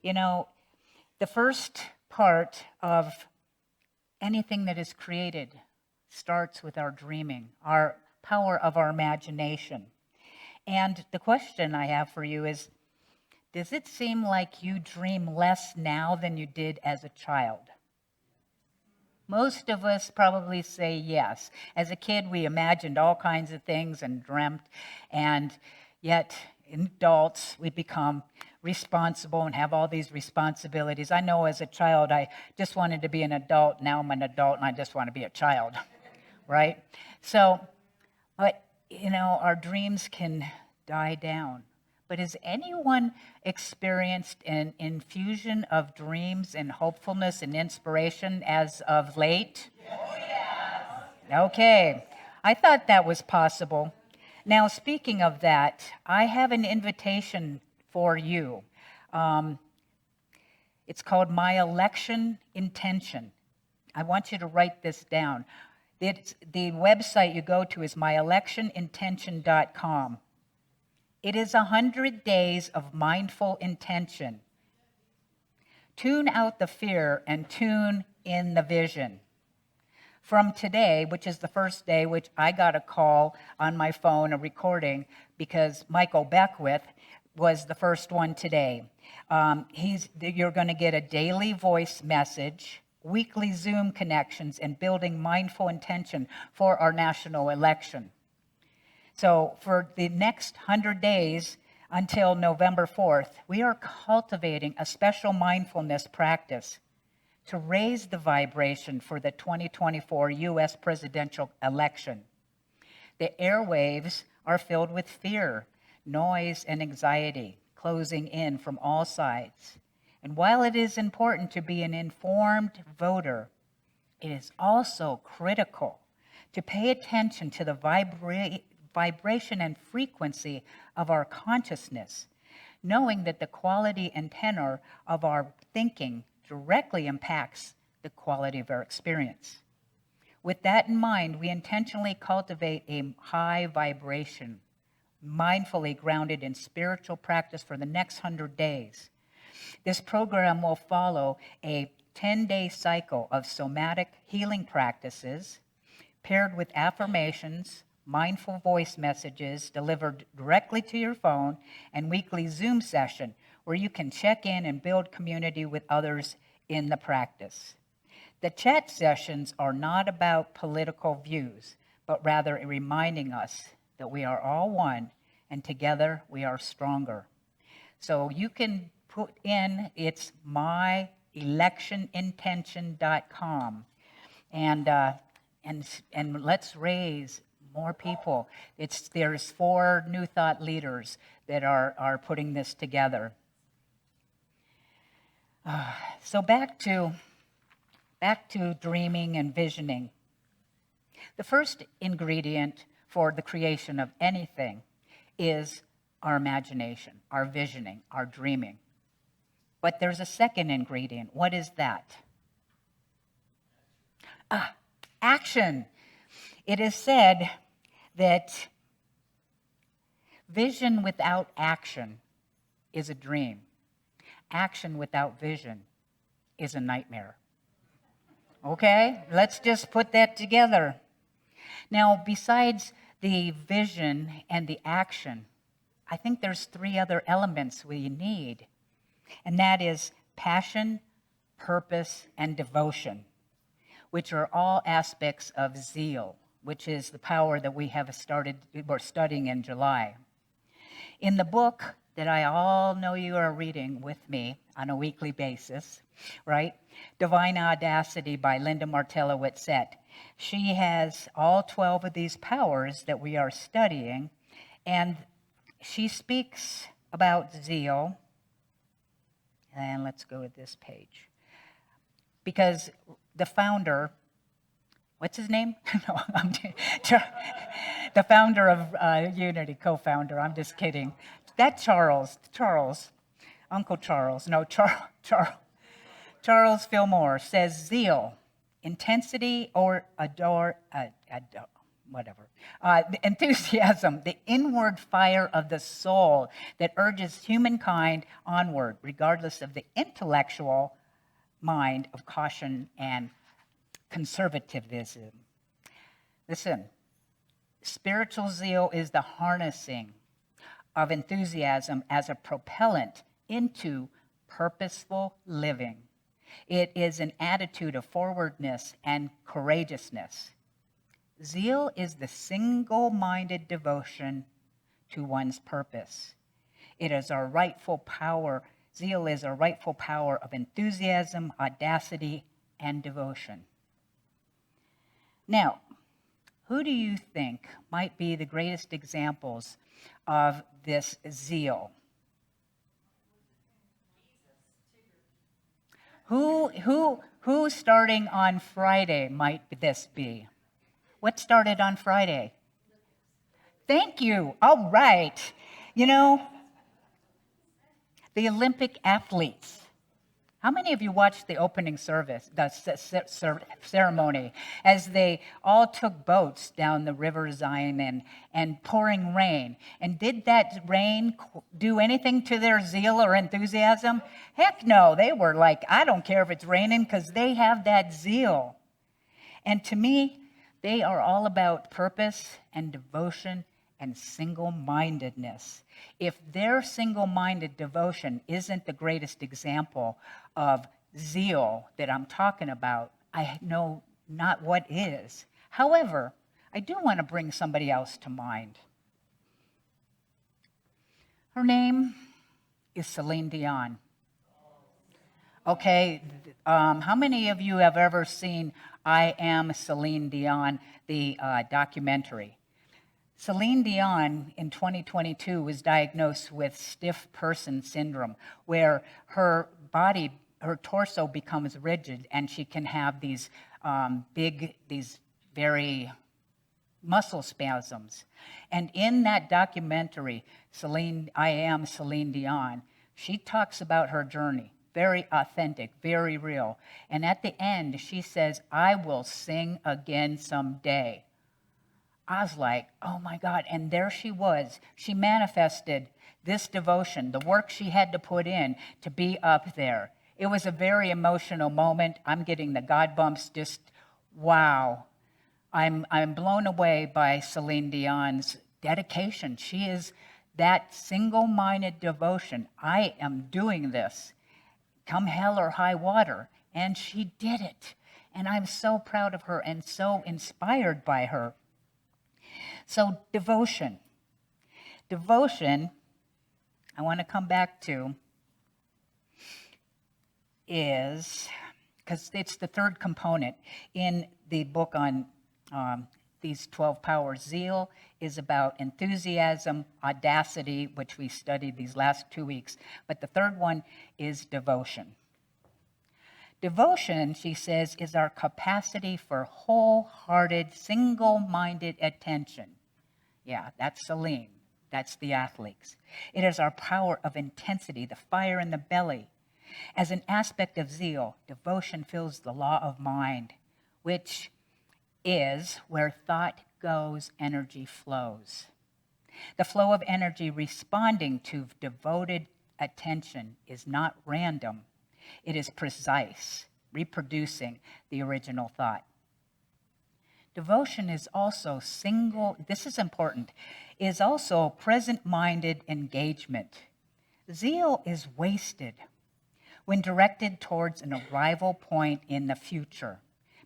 You know, the first part of anything that is created starts with our dreaming, our power of our imagination. And the question I have for you is, does it seem like you dream less now than you did as a child? Most of us probably say yes. As a kid, we imagined all kinds of things and dreamt, and yet in adults, we become responsible and have all these responsibilities. I know as a child, I just wanted to be an adult. Now I'm an adult and I just want to be a child, right? So, but, our dreams can die down. But has anyone experienced an infusion of dreams and hopefulness and inspiration as of late? Oh, yes. Okay, I thought that was possible. Now, speaking of that, I have an invitation for you. It's called My Election Intention. I want you to write this down. The website you go to is myelectionintention.com. It is 100 days of mindful intention. Tune out the fear and tune in the vision. From today, which is the first day, which I got a call on my phone, a recording, because Michael Beckwith was the first one today. You're going to get a daily voice message, weekly Zoom connections, and building mindful intention for our national election. So for the next 100 days until November 4th, we are cultivating a special mindfulness practice to raise the vibration for the 2024 U.S. presidential election. The airwaves are filled with fear, noise, and anxiety closing in from all sides. And while it is important to be an informed voter, it is also critical to pay attention to the vibration and frequency of our consciousness, knowing that the quality and tenor of our thinking directly impacts the quality of our experience. With that in mind, we intentionally cultivate a high vibration, mindfully grounded in spiritual practice for the next 100 days. This program will follow a 10-day cycle of somatic healing practices paired with affirmations, mindful voice messages delivered directly to your phone, and weekly Zoom session where you can check in and build community with others in the practice. The chat sessions are not about political views, but rather reminding us that we are all one and together we are stronger. So you can put in, it's myelectionintention.com, and let's raise more people. There's 4 New Thought leaders that are putting this together. So back to dreaming and visioning. The first ingredient for the creation of anything is our imagination, our visioning, our dreaming. But there's a second ingredient. What is that? Action. It is said that vision without action is a dream. Action without vision is a nightmare. Okay, let's just put that together. Now, besides the vision and the action, I think there's 3 other elements we need, and that is passion, purpose, and devotion, which are all aspects of zeal, which is the power that we're studying in July. In the book that I all know you are reading with me on a weekly basis, right? Divine Audacity by Linda Martella Whitsett. She has all 12 of these powers that we are studying, and she speaks about zeal. And let's go to this page. Because the founder, what's his name? No, the founder of Unity, co-founder, I'm just kidding. That Charles, Uncle Charles, no, Charles Fillmore says zeal, intensity or whatever. Enthusiasm, the inward fire of the soul that urges humankind onward, regardless of the intellectual mind of caution and conservatism. Listen, spiritual zeal is the harnessing of enthusiasm as a propellant into purposeful living. It is an attitude of forwardness and courageousness. Zeal is the single-minded devotion to one's purpose. It is our rightful power. Zeal is our rightful power of enthusiasm, audacity, and devotion. Now, who do you think might be the greatest examples of this zeal? Who starting on Friday might this be? What started on Friday? Thank you. All right. You know, the Olympic athletes. How many of you watched the opening service, the ceremony, as they all took boats down the River Zion and pouring rain? And did that rain do anything to their zeal or enthusiasm? Heck no. They were like, I don't care if it's raining, because they have that zeal. And to me, they are all about purpose and devotion and single-mindedness. If their single-minded devotion isn't the greatest example of zeal that I'm talking about, I know not what is. However, I do want to bring somebody else to mind. Her name is Celine Dion. Okay, how many of you have ever seen I Am Celine Dion, the documentary? Celine Dion in 2022 was diagnosed with stiff person syndrome, where her body, her torso becomes rigid, and she can have these very muscle spasms. And in that documentary, I Am Celine Dion, she talks about her journey. Very authentic, very real. And at the end, she says, I will sing again someday. I was like, oh my God. And there she was. She manifested this devotion, the work she had to put in to be up there. It was a very emotional moment. I'm getting the God bumps, just wow. I'm blown away by Celine Dion's dedication. She is that single-minded devotion. I am doing this, come hell or high water. And she did it. And I'm so proud of her and so inspired by her. So devotion. Devotion, I want to come back to, is, because it's the third component in the book on these 12 powers. Zeal is about enthusiasm, audacity, which we studied these last 2 weeks. But the third one is devotion. Devotion, she says, is our capacity for wholehearted, single-minded attention. Yeah, that's Celine. That's the athletes. It is our power of intensity, the fire in the belly. As an aspect of zeal, devotion fills the law of mind, which is where thought goes, energy flows. The flow of energy responding to devoted attention is not random. It is precise, reproducing the original thought. Devotion is also this is important, is also present-minded engagement. Zeal is wasted when directed towards an arrival point in the future,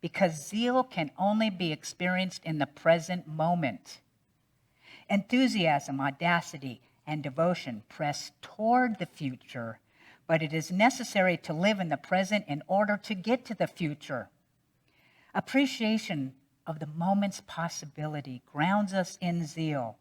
because zeal can only be experienced in the present moment. Enthusiasm, audacity, and devotion press toward the future, but it is necessary to live in the present in order to get to the future. Appreciation of the moment's possibility grounds us in zeal.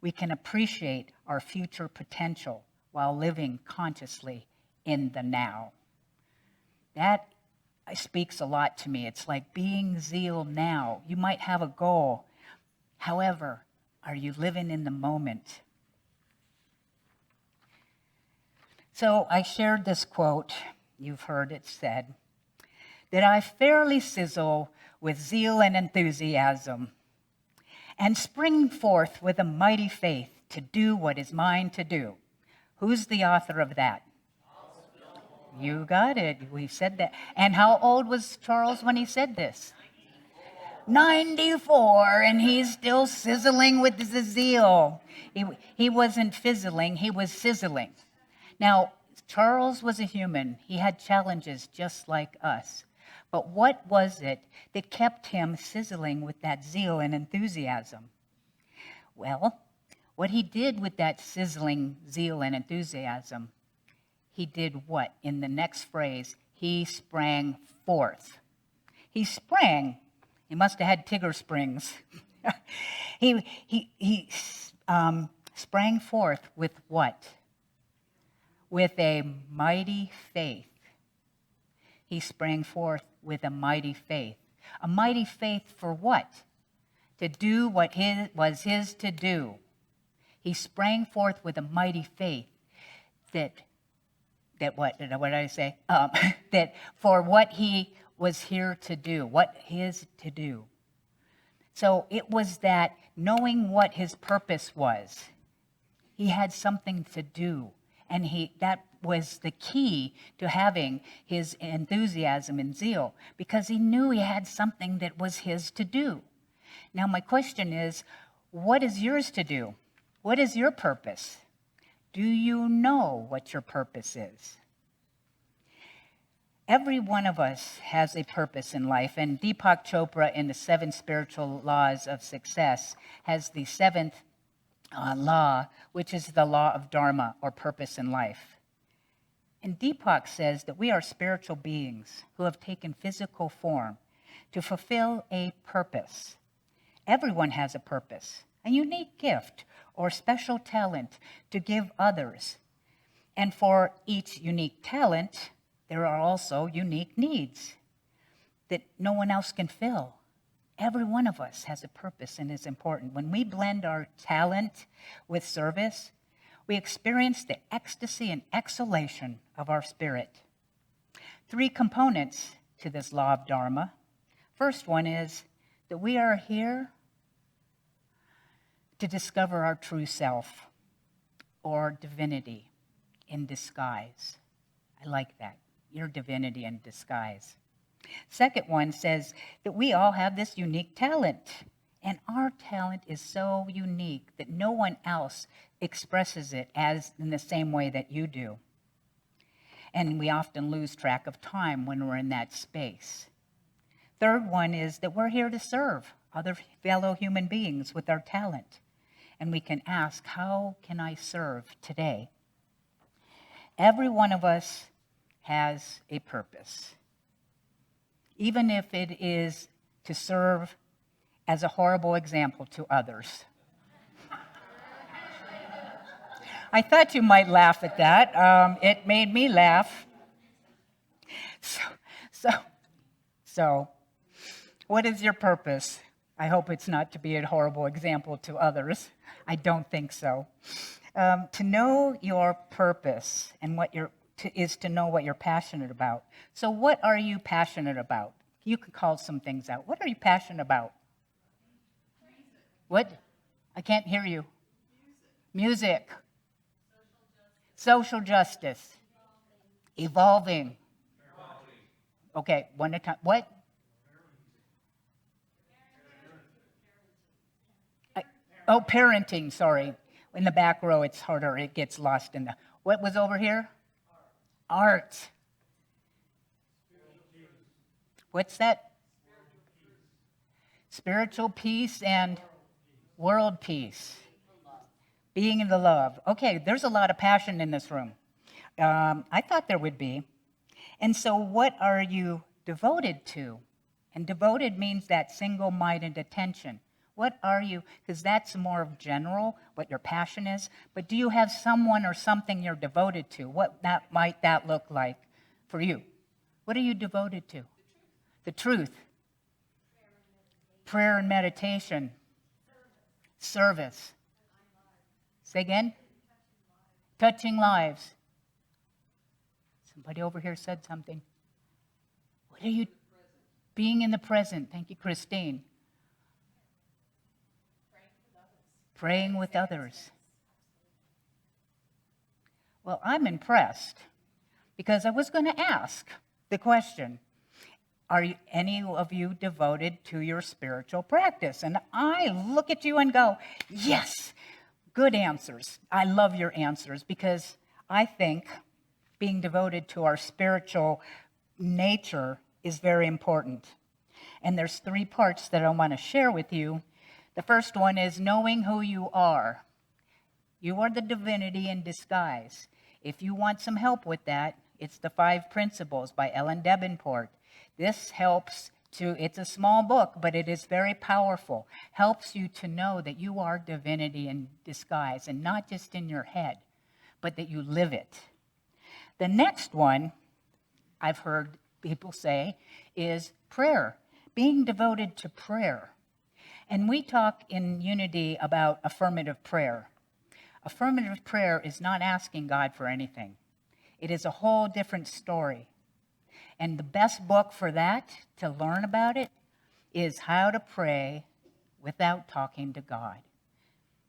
We can appreciate our future potential while living consciously in the now. That speaks a lot to me. It's like being zeal now. You might have a goal. However, are you living in the moment? So I shared this quote, you've heard it said, that I fairly sizzle with zeal and enthusiasm. and spring forth with a mighty faith to do what is mine to do. Who's the author of that? You got it. We said that. And how old was Charles when he said this? 94, and he's still sizzling with the zeal. He wasn't fizzling, he was sizzling. Now, Charles was a human. He had challenges just like us. But what was it that kept him sizzling with that zeal and enthusiasm? Well, what he did with that sizzling zeal and enthusiasm, he did what? In the next phrase, he sprang forth. He sprang. He must have had Tigger springs. he sprang forth with what? With a mighty faith. He sprang forth with a mighty faith. A mighty faith for what? To do what was his to do. He sprang forth with a mighty faith that what did I say? That for what he was here to do, what his to do. So it was that knowing what his purpose was. He had something to do, and that was the key to having his enthusiasm and zeal, because he knew he had something that was his to do. Now my question is, what is yours to do? What is your purpose? Do you know what your purpose is? Every one of us has a purpose in life, and Deepak Chopra in the 7 Spiritual Laws of Success has the 7th law, which is the law of Dharma, or purpose in life. And Deepak says that we are spiritual beings who have taken physical form to fulfill a purpose. Everyone has a purpose, a unique gift or special talent to give others. And for each unique talent, there are also unique needs that no one else can fill. Every one of us has a purpose and is important. When we blend our talent with service, we experience the ecstasy and exhalation of our spirit. 3 components to this law of Dharma. First one is that we are here to discover our true self, or divinity in disguise. I like that. Your divinity in disguise. Second one says that we all have this unique talent, and our talent is so unique that no one else expresses it as in the same way that you do. And we often lose track of time when we're in that space. Third one is that we're here to serve other fellow human beings with our talent. And we can ask, how can I serve today? Every one of us has a purpose, even if it is to serve as a horrible example to others. I thought you might laugh at that. It made me laugh. So, what is your purpose? I hope it's not to be a horrible example to others. I don't think so. To know your purpose and is to know what you're passionate about. So what are you passionate about? You could call some things out. What are you passionate about? What? I can't hear you. Music. Social justice. Evolving. Okay, one at a time. What? Parenting, sorry. In the back row, it's harder. It gets lost in the... What was over here? Art. What's that? Spiritual peace and world peace. Being in the love. Okay, there's a lot of passion in this room. I thought there would be. And so what are you devoted to? And devoted means that single-minded attention. What are you, because that's more of general, what your passion is, but do you have someone or something you're devoted to? What might that look like for you? What are you devoted to? The truth. Prayer and meditation. Service. Say again? Touching lives. Somebody over here said something. What are you? Being in the present. Thank you, Christine. praying with others. Well, I'm impressed because I was going to ask the question, are any of you devoted to your spiritual practice? And I look at you and go, yes, good answers. I love your answers because I think being devoted to our spiritual nature is very important. And there's 3 parts that I want to share with you. The first one is knowing who you are. You are the divinity in disguise. If you want some help with that, it's the 5 Principles by Ellen Davenport. This helps it's a small book, but it is very powerful. Helps you to know that you are divinity in disguise, and not just in your head, but that you live it. The next one, I've heard people say, is prayer. Being devoted to prayer. And we talk in Unity about affirmative prayer. Affirmative prayer is not asking God for anything. It is a whole different story. And the best book for that, to learn about it, is How to Pray Without Talking to God.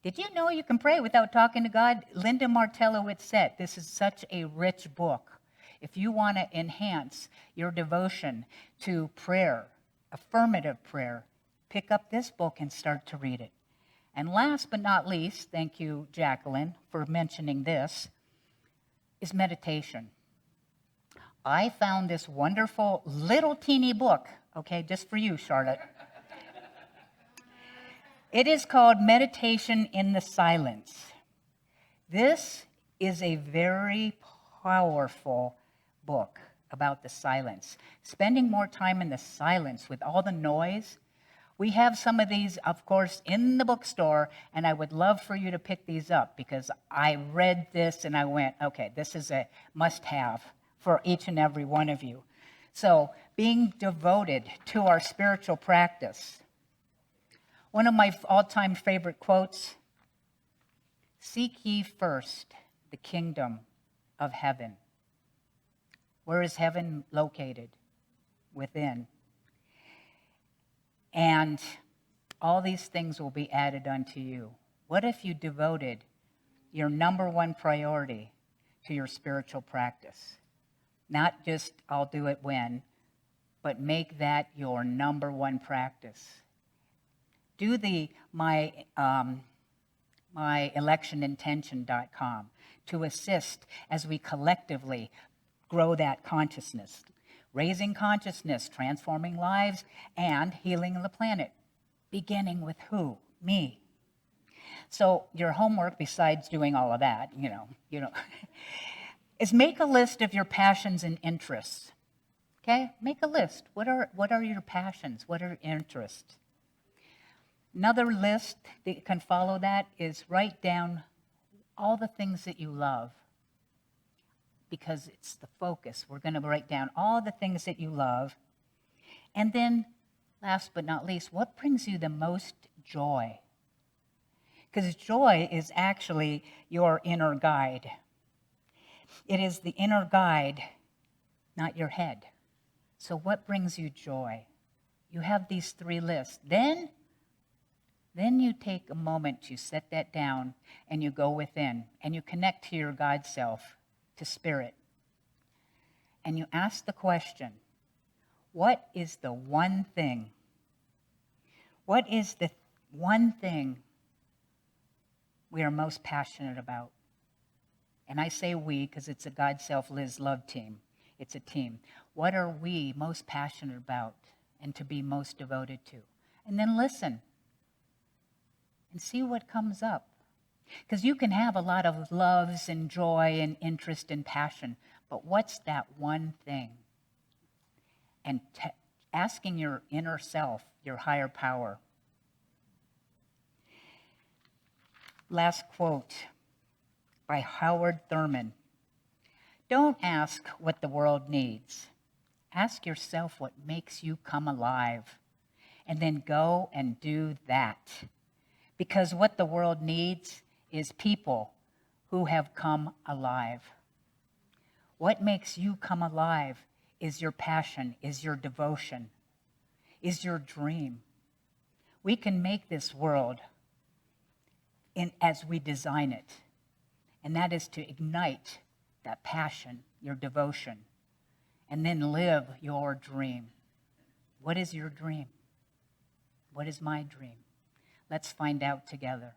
Did you know you can pray without talking to God? Linda Martellowitz said this is such a rich book. If you want to enhance your devotion to prayer, affirmative prayer, pick up this book and start to read it. And last but not least, thank you, Jacqueline, for mentioning this, is meditation. I found this wonderful little teeny book, okay, just for you, Charlotte. It is called Meditation in the Silence. This is a very powerful book about the silence. Spending more time in the silence with all the noise. We have some of these, of course, in the bookstore, and I would love for you to pick these up because I read this and I went, okay, this is a must-have for each and every one of you. So, being devoted to our spiritual practice. One of my all-time favorite quotes, "Seek ye first the kingdom of heaven." Where is heaven located? Within. And all these things will be added unto you. What if you devoted your number one priority to your spiritual practice? Not just, I'll do it when, but make that your number one practice. Do my electionintention.com to assist as we collectively grow that consciousness. Raising consciousness, transforming lives, and healing the planet. Beginning with who? Me. So your homework, besides doing all of that, is make a list of your passions and interests. Okay? Make a list. What are your passions? What are your interests? Another list that can follow that is write down all the things that you love. Because it's the focus. We're going to write down all the things that you love. And then, last but not least, what brings you the most joy? Because joy is actually your inner guide. It is the inner guide, not your head. So what brings you joy? You have these 3 lists. Then you take a moment, you set that down, and you go within, and you connect to your God self, to spirit. And you ask the question, what is the one thing? What is the one thing we are most passionate about? And I say we because it's a God Self Liz Love team. It's a team. What are we most passionate about and to be most devoted to? And then listen and see what comes up. Because you can have a lot of loves and joy and interest and passion, but what's that one thing? And asking your inner self, your higher power. Last quote by Howard Thurman. Don't ask what the world needs. Ask yourself what makes you come alive. And then go and do that. Because what the world needs is people who have come alive. What makes you come alive is your passion, is your devotion, is your dream. We can make this world as we design it. And that is to ignite that passion, your devotion, and then live your dream. What is your dream? What is my dream? Let's find out together.